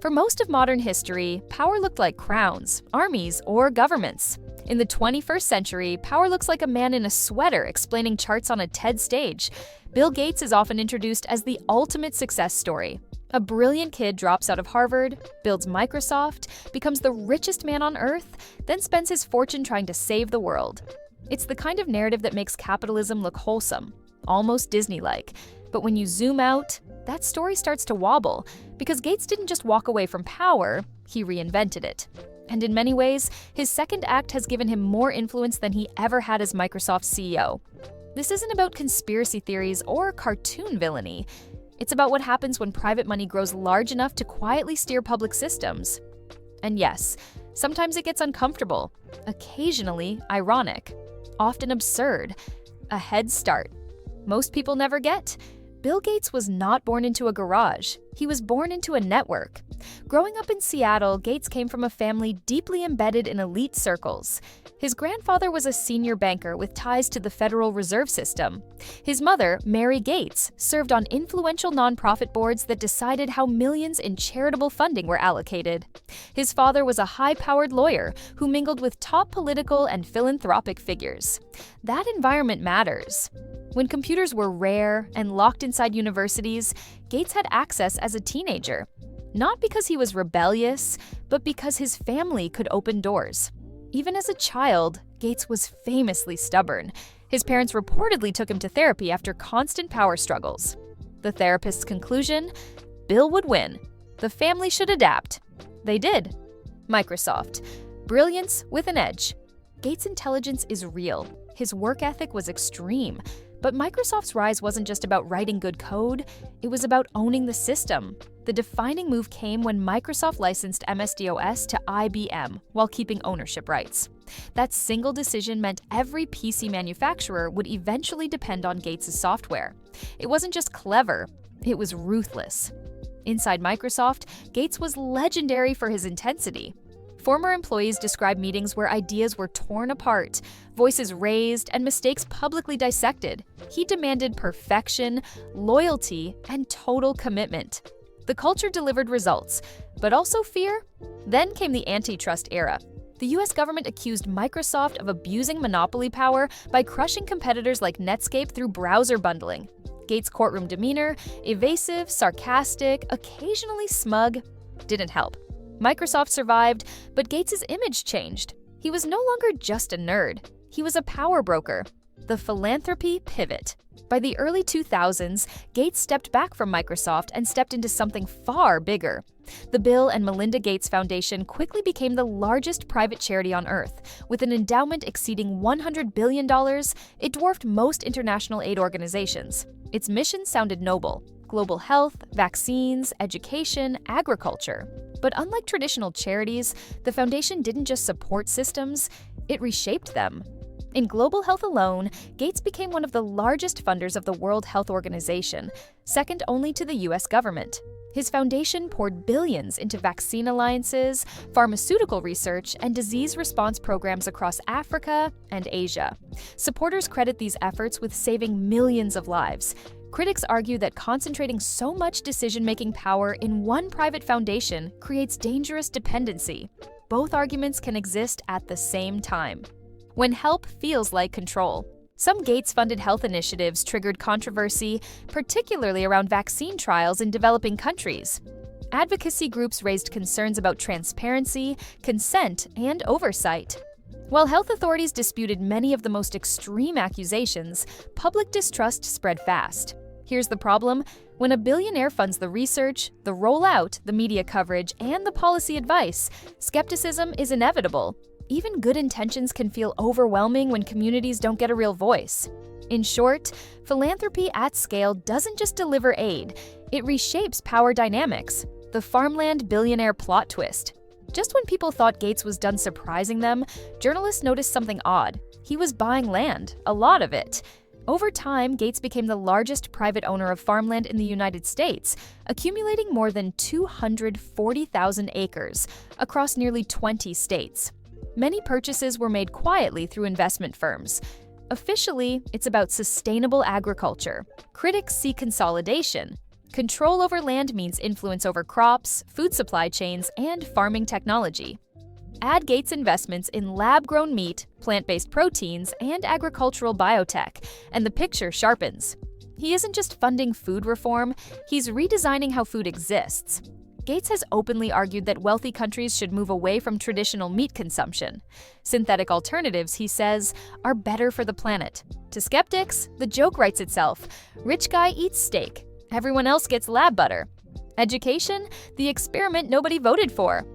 For most of modern history, power looked like crowns, armies, or governments. In the 21st century, power looks like a man in a sweater explaining charts on a TED stage. Bill Gates is often introduced as the ultimate success story. A brilliant kid drops out of Harvard, builds Microsoft, becomes the richest man on earth, then spends his fortune trying to save the world. It's the kind of narrative that makes capitalism look wholesome, almost Disney-like. But when you zoom out, that story starts to wobble, because Gates didn't just walk away from power, he reinvented it. And in many ways, his second act has given him more influence than he ever had as Microsoft's CEO. This isn't about conspiracy theories or cartoon villainy. It's about what happens when private money grows large enough to quietly steer public systems. And yes, sometimes it gets uncomfortable, occasionally ironic, often absurd. A head start most people never get. Bill Gates was not born into a garage. He was born into a network. Growing up in Seattle, Gates came from a family deeply embedded in elite circles. His grandfather was a senior banker with ties to the Federal Reserve System. His mother, Mary Gates, served on influential nonprofit boards that decided how millions in charitable funding were allocated. His father was a high-powered lawyer who mingled with top political and philanthropic figures. That environment matters. When computers were rare and locked inside universities, Gates had access as a teenager. Not because he was rebellious, but because his family could open doors. Even as a child, Gates was famously stubborn. His parents reportedly took him to therapy after constant power struggles. The therapist's conclusion? Bill would win. The family should adapt. They did. Microsoft. Brilliance with an edge. Gates' intelligence is real. His work ethic was extreme. But Microsoft's rise wasn't just about writing good code, it was about owning the system. The defining move came when Microsoft licensed MS-DOS to IBM while keeping ownership rights. That single decision meant every PC manufacturer would eventually depend on Gates' software. It wasn't just clever, it was ruthless. Inside Microsoft, Gates was legendary for his intensity. Former employees describe meetings where ideas were torn apart, voices raised, and mistakes publicly dissected. He demanded perfection, loyalty, and total commitment. The culture delivered results, but also fear. Then came the antitrust era. The US government accused Microsoft of abusing monopoly power by crushing competitors like Netscape through browser bundling. Gates' courtroom demeanor, evasive, sarcastic, occasionally smug, didn't help. Microsoft survived, but Gates' image changed. He was no longer just a nerd. He was a power broker. The philanthropy pivot. By the early 2000s, Gates stepped back from Microsoft and stepped into something far bigger. The Bill and Melinda Gates Foundation quickly became the largest private charity on Earth. With an endowment exceeding $100 billion, it dwarfed most international aid organizations. Its mission sounded noble: global health, vaccines, education, agriculture. But unlike traditional charities, the foundation didn't just support systems, it reshaped them. In global health alone, Gates became one of the largest funders of the World Health Organization, second only to the US government. His foundation poured billions into vaccine alliances, pharmaceutical research, and disease response programs across Africa and Asia. Supporters credit these efforts with saving millions of lives. Critics argue that concentrating so much decision-making power in one private foundation creates dangerous dependency. Both arguments can exist at the same time. When help feels like control. Some Gates-funded health initiatives triggered controversy, particularly around vaccine trials in developing countries. Advocacy groups raised concerns about transparency, consent, and oversight. While health authorities disputed many of the most extreme accusations, public distrust spread fast. Here's the problem: when a billionaire funds the research, the rollout, the media coverage, and the policy advice, skepticism is inevitable. Even good intentions can feel overwhelming when communities don't get a real voice. In short, philanthropy at scale doesn't just deliver aid, it reshapes power dynamics. The farmland billionaire plot twist. Just when people thought Gates was done surprising them, journalists noticed something odd. He was buying land, a lot of it. Over time, Gates became the largest private owner of farmland in the United States, accumulating more than 240,000 acres across nearly 20 states. Many purchases were made quietly through investment firms. Officially, it's about sustainable agriculture. Critics see consolidation. Control over land means influence over crops, food supply chains, and farming technology. Add Gates' investments in lab-grown meat, plant-based proteins, and agricultural biotech, and the picture sharpens. He isn't just funding food reform, he's redesigning how food exists. Gates has openly argued that wealthy countries should move away from traditional meat consumption. Synthetic alternatives, he says, are better for the planet. To skeptics, the joke writes itself. Rich guy eats steak. Everyone else gets lab butter. Education? The experiment nobody voted for.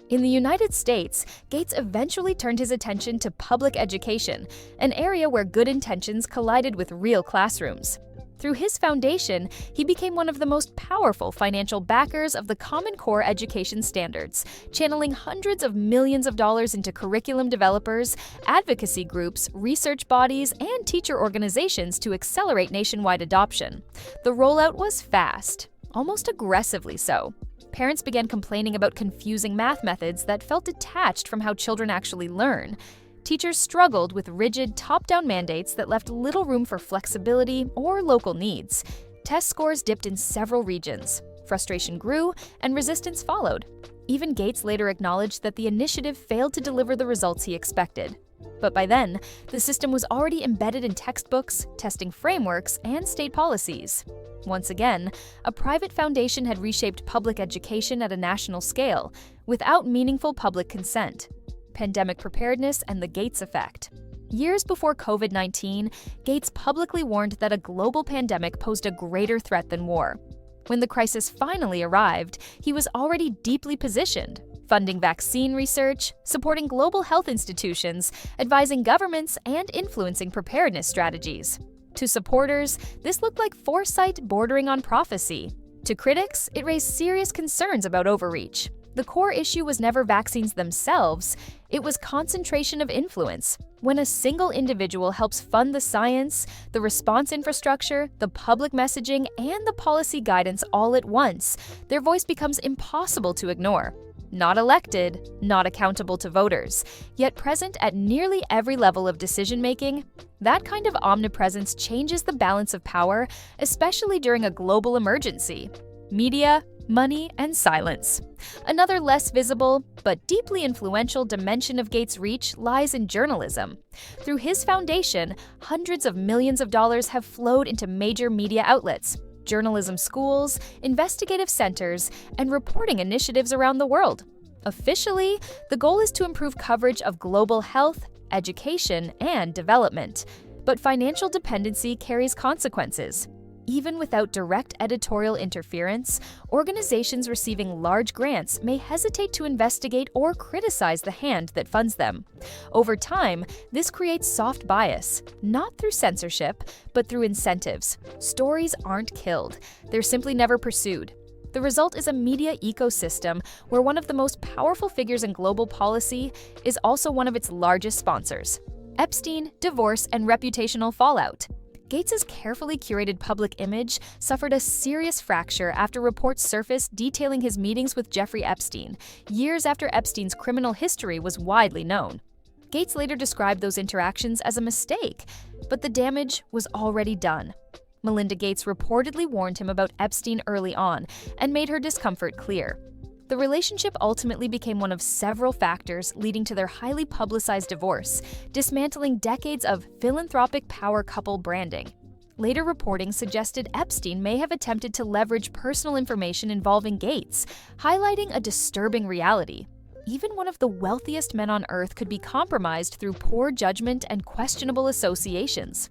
In the United States, Gates eventually turned his attention to public education, an area where good intentions collided with real classrooms. Through his foundation, he became one of the most powerful financial backers of the Common Core education standards, channeling hundreds of millions of dollars into curriculum developers, advocacy groups, research bodies, and teacher organizations to accelerate nationwide adoption. The rollout was fast, almost aggressively so. Parents began complaining about confusing math methods that felt detached from how children actually learn. Teachers struggled with rigid, top-down mandates that left little room for flexibility or local needs. Test scores dipped in several regions. Frustration grew, and resistance followed. Even Gates later acknowledged that the initiative failed to deliver the results he expected. But by then, the system was already embedded in textbooks, testing frameworks, and state policies. Once again, a private foundation had reshaped public education at a national scale, without meaningful public consent. Pandemic preparedness and the Gates effect. Years before COVID-19, Gates publicly warned that a global pandemic posed a greater threat than war. When the crisis finally arrived, he was already deeply positioned, funding vaccine research, supporting global health institutions, advising governments, and influencing preparedness strategies. To supporters, this looked like foresight bordering on prophecy. To critics, it raised serious concerns about overreach. The core issue was never vaccines themselves, it was concentration of influence. When a single individual helps fund the science, the response infrastructure, the public messaging, and the policy guidance all at once, their voice becomes impossible to ignore. Not elected, not accountable to voters, yet present at nearly every level of decision-making, that kind of omnipresence changes the balance of power, especially during a global emergency. Media, money, and silence. Another less visible, but deeply influential dimension of Gates' reach lies in journalism. Through his foundation, hundreds of millions of dollars have flowed into major media outlets, journalism schools, investigative centers, and reporting initiatives around the world. Officially, the goal is to improve coverage of global health, education, and development. But financial dependency carries consequences. Even without direct editorial interference, organizations receiving large grants may hesitate to investigate or criticize the hand that funds them. Over time, this creates soft bias, not through censorship, but through incentives. Stories aren't killed, they're simply never pursued. The result is a media ecosystem where one of the most powerful figures in global policy is also one of its largest sponsors. Epstein, divorce, and reputational fallout. Gates' carefully curated public image suffered a serious fracture after reports surfaced detailing his meetings with Jeffrey Epstein, years after Epstein's criminal history was widely known. Gates later described those interactions as a mistake, but the damage was already done. Melinda Gates reportedly warned him about Epstein early on and made her discomfort clear. The relationship ultimately became one of several factors leading to their highly publicized divorce, dismantling decades of philanthropic power couple branding. Later reporting suggested Epstein may have attempted to leverage personal information involving Gates, highlighting a disturbing reality. Even one of the wealthiest men on earth could be compromised through poor judgment and questionable associations.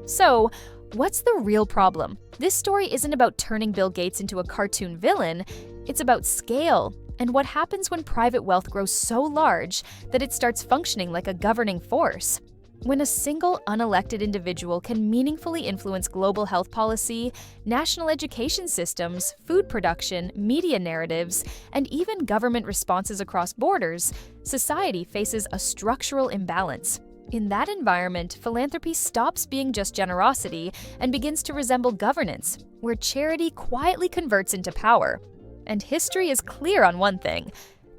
So, what's the real problem? This story isn't about turning Bill Gates into a cartoon villain, it's about scale and what happens when private wealth grows so large that it starts functioning like a governing force. When a single unelected individual can meaningfully influence global health policy, national education systems, food production, media narratives, and even government responses across borders, society faces a structural imbalance. In that environment, philanthropy stops being just generosity and begins to resemble governance, where charity quietly converts into power. And history is clear on one thing.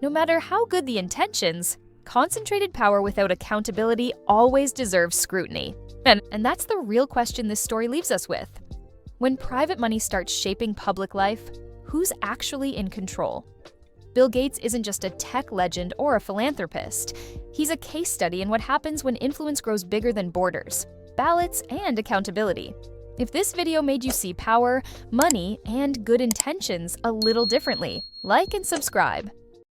No matter how good the intentions, concentrated power without accountability always deserves scrutiny. And that's the real question this story leaves us with. When private money starts shaping public life, who's actually in control? Bill Gates isn't just a tech legend or a philanthropist. He's a case study in what happens when influence grows bigger than borders, ballots, and accountability. If this video made you see power, money, and good intentions a little differently, like and subscribe.